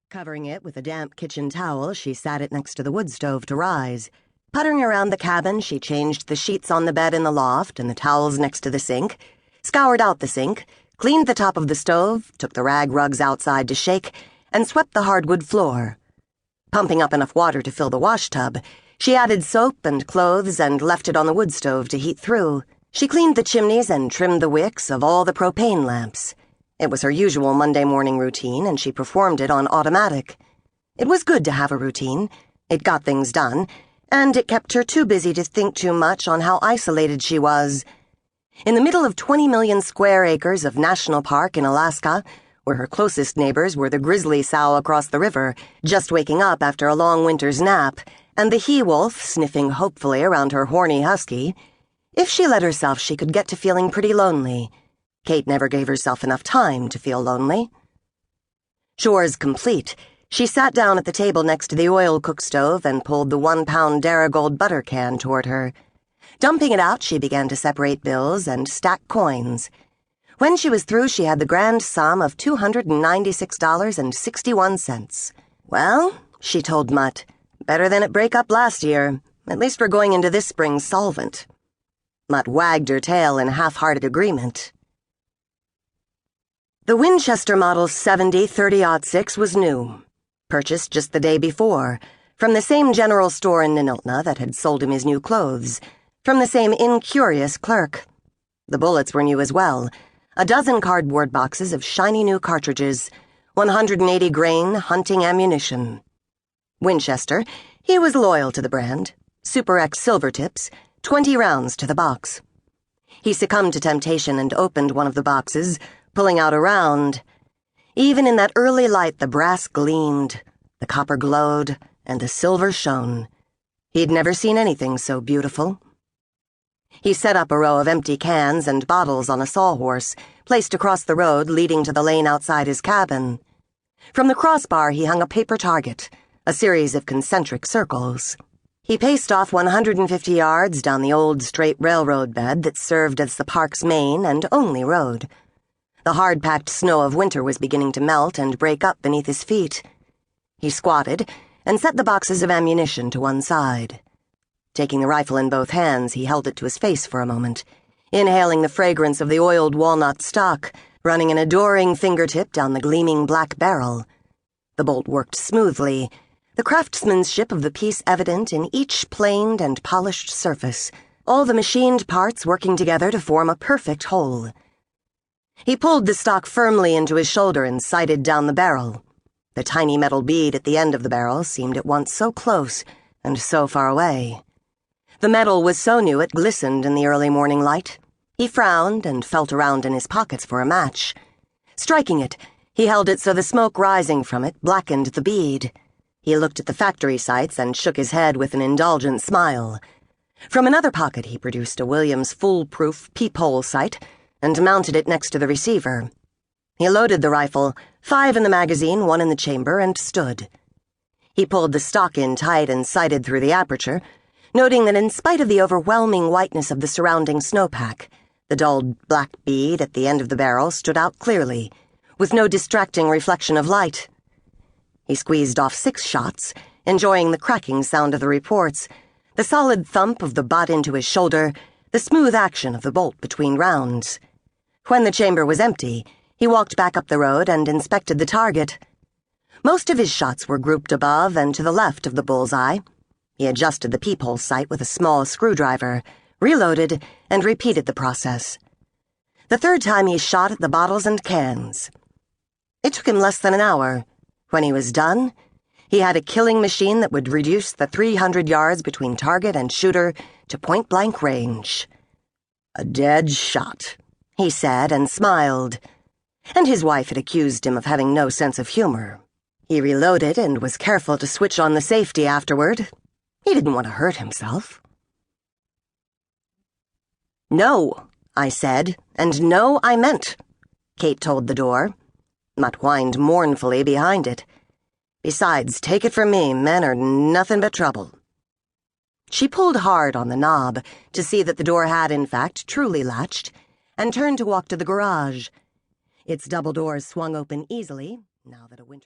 Covering it with a damp kitchen towel, she sat it next to the wood stove to rise. Puttering around the cabin, she changed the sheets on the bed in the loft and the towels next to the sink, scoured out the sink, cleaned the top of the stove, took the rag rugs outside to shake, and swept the hardwood floor. Pumping up enough water to fill the wash tub, she added soap and clothes and left it on the wood stove to heat through. She cleaned the chimneys and trimmed the wicks of all the propane lamps. It was her usual Monday morning routine, and she performed it on automatic. It was good to have a routine. It got things done, and it kept her too busy to think too much on how isolated she was. In the middle of 20 million square acres of national park in Alaska, where her closest neighbors were the grizzly sow across the river, just waking up after a long winter's nap, and the he-wolf sniffing hopefully around her horny husky, if she let herself, she could get to feeling pretty lonely. Kate never gave herself enough time to feel lonely. Chores complete, she sat down at the table next to the oil cook stove and pulled the 1-pound Darigold butter can toward her. Dumping it out, she began to separate bills and stack coins. When she was through, she had the grand sum of $296.61. Well, she told Mutt, better than at break-up last year. At least we're going into this spring solvent. Mutt wagged her tail in half-hearted agreement. The Winchester Model 70-30-06 was new, purchased just the day before, from the same general store in Niniltna that had sold him his new clothes, from the same incurious clerk. The bullets were new as well, a dozen cardboard boxes of shiny new cartridges, 180 grain hunting ammunition. Winchester, he was loyal to the brand, Super X silver tips, 20 rounds to the box. He succumbed to temptation and opened one of the boxes, pulling out a round. Even in that early light, the brass gleamed, the copper glowed, and the silver shone. He'd never seen anything so beautiful. He set up a row of empty cans and bottles on a sawhorse, placed across the road leading to the lane outside his cabin. From the crossbar he hung a paper target, a series of concentric circles. He paced off 150 yards down the old straight railroad bed that served as the park's main and only road. The hard-packed snow of winter was beginning to melt and break up beneath his feet. He squatted and set the boxes of ammunition to one side. Taking the rifle in both hands, he held it to his face for a moment, inhaling the fragrance of the oiled walnut stock, running an adoring fingertip down the gleaming black barrel. The bolt worked smoothly, the craftsmanship of the piece evident in each planed and polished surface, all the machined parts working together to form a perfect whole. He pulled the stock firmly into his shoulder and sighted down the barrel. The tiny metal bead at the end of the barrel seemed at once so close and so far away. The metal was so new it glistened in the early morning light. He frowned and felt around in his pockets for a match. Striking it, he held it so the smoke rising from it blackened the bead. He looked at the factory sights and shook his head with an indulgent smile. From another pocket he produced a Williams foolproof peephole sight and mounted it next to the receiver. He loaded the rifle, 5 in the magazine, 1 in the chamber, and stood. He pulled the stock in tight and sighted through the aperture, noting that in spite of the overwhelming whiteness of the surrounding snowpack, the dulled black bead at the end of the barrel stood out clearly, with no distracting reflection of light. He squeezed off 6 shots, enjoying the cracking sound of the reports, the solid thump of the butt into his shoulder, the smooth action of the bolt between rounds. When the chamber was empty, he walked back up the road and inspected the target. Most of his shots were grouped above and to the left of the bullseye. He adjusted the peephole sight with a small screwdriver, reloaded, and repeated the process. The third time he shot at the bottles and cans. It took him less than an hour. When he was done, he had a killing machine that would reduce the 300 yards between target and shooter to point-blank range. A dead shot, he said and smiled. And his wife had accused him of having no sense of humor. He reloaded and was careful to switch on the safety afterward. He didn't want to hurt himself. "No," I said, and no, I meant, Kate told the door. Mutt whined mournfully behind it. Besides, take it from me, men are nothing but trouble. She pulled hard on the knob to see that the door had, in fact, truly latched, and turned to walk to the garage. Its double doors swung open easily, now that a winter's